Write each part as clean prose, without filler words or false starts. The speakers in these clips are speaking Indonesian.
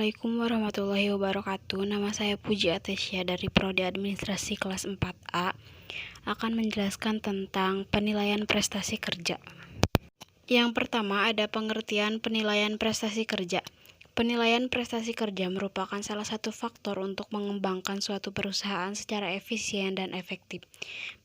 Assalamualaikum warahmatullahi wabarakatuh. Nama saya Puji Atesya dari Prodi Administrasi kelas 4A. Akan menjelaskan tentang penilaian prestasi kerja. Yang pertama ada pengertian penilaian prestasi kerja. Penilaian prestasi kerja merupakan salah satu faktor untuk mengembangkan suatu perusahaan secara efisien dan efektif.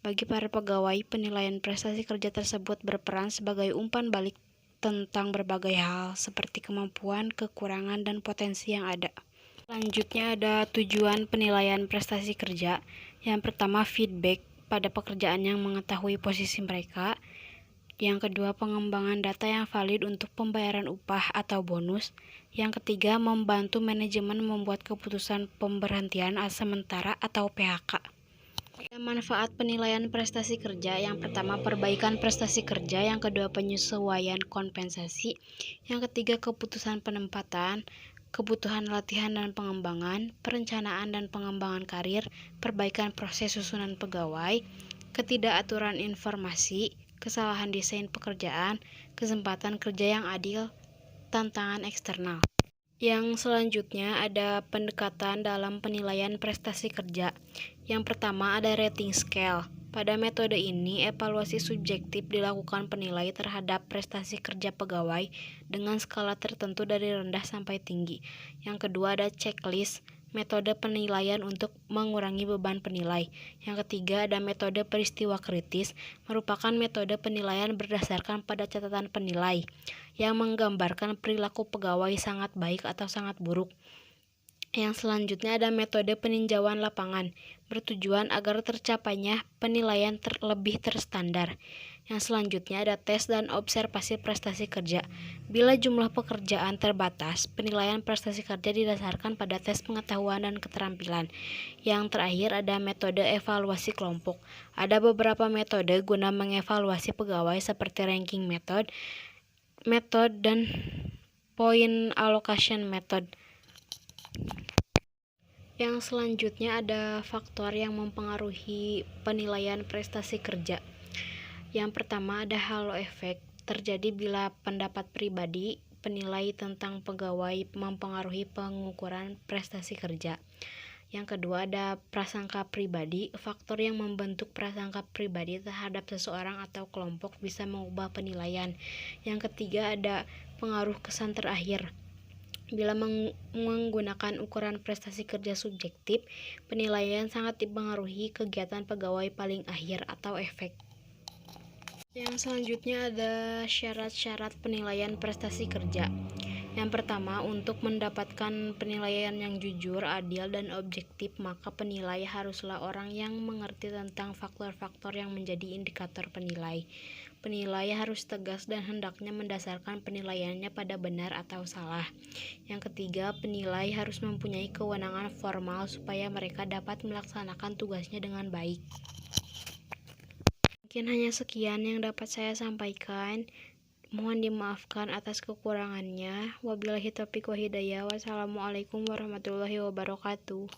Bagi para pegawai, penilaian prestasi kerja tersebut berperan sebagai umpan balik tentang berbagai hal seperti kemampuan, kekurangan, dan potensi yang ada. Selanjutnya ada tujuan penilaian prestasi kerja. Yang pertama, feedback pada pekerjaan yang mengetahui posisi mereka. Yang kedua, pengembangan data yang valid untuk pembayaran upah atau bonus. Yang ketiga, membantu manajemen membuat keputusan pemberhentian sementara atau PHK. Manfaat penilaian prestasi kerja. Yang pertama, perbaikan prestasi kerja. Yang kedua, penyesuaian kompensasi. Yang ketiga, keputusan penempatan, kebutuhan latihan dan pengembangan, perencanaan dan pengembangan karir, perbaikan proses susunan pegawai, ketidakaturan informasi, kesalahan desain pekerjaan, kesempatan kerja yang adil, tantangan eksternal. Yang selanjutnya ada pendekatan dalam penilaian prestasi kerja. Yang pertama ada rating scale. Pada metode ini, evaluasi subjektif dilakukan penilai terhadap prestasi kerja pegawai dengan skala tertentu dari rendah sampai tinggi. Yang kedua ada checklist, metode penilaian untuk mengurangi beban penilai. Yang ketiga ada metode peristiwa kritis, merupakan metode penilaian berdasarkan pada catatan penilai yang menggambarkan perilaku pegawai sangat baik atau sangat buruk. Yang selanjutnya ada metode peninjauan lapangan, bertujuan agar tercapainya penilaian lebih terstandar. Yang selanjutnya ada tes dan observasi prestasi kerja. Bila jumlah pekerjaan terbatas, penilaian prestasi kerja didasarkan pada tes pengetahuan dan keterampilan. Yang terakhir ada metode evaluasi kelompok. Ada beberapa metode guna mengevaluasi pegawai seperti ranking method, dan point allocation method. Yang selanjutnya ada faktor yang mempengaruhi penilaian prestasi kerja. Yang pertama ada halo effect, terjadi bila pendapat pribadi penilai tentang pegawai mempengaruhi pengukuran prestasi kerja. Yang kedua ada prasangka pribadi, faktor yang membentuk prasangka pribadi terhadap seseorang atau kelompok bisa mengubah penilaian. Yang ketiga ada pengaruh kesan terakhir. Bila menggunakan ukuran prestasi kerja subjektif, penilaian sangat dipengaruhi kegiatan pegawai paling akhir atau efek. Yang selanjutnya ada syarat-syarat penilaian prestasi kerja. Yang pertama, untuk mendapatkan penilaian yang jujur, adil, dan objektif, maka penilai haruslah orang yang mengerti tentang faktor-faktor yang menjadi indikator penilai. Penilai harus tegas dan hendaknya mendasarkan penilaiannya pada benar atau salah. Yang ketiga, penilai harus mempunyai kewenangan formal supaya mereka dapat melaksanakan tugasnya dengan baik. Mungkin hanya sekian yang dapat saya sampaikan. Mohon dimaafkan atas kekurangannya. Wabillahi taufiq wa hidayah. Wassalamualaikum warahmatullahi wabarakatuh.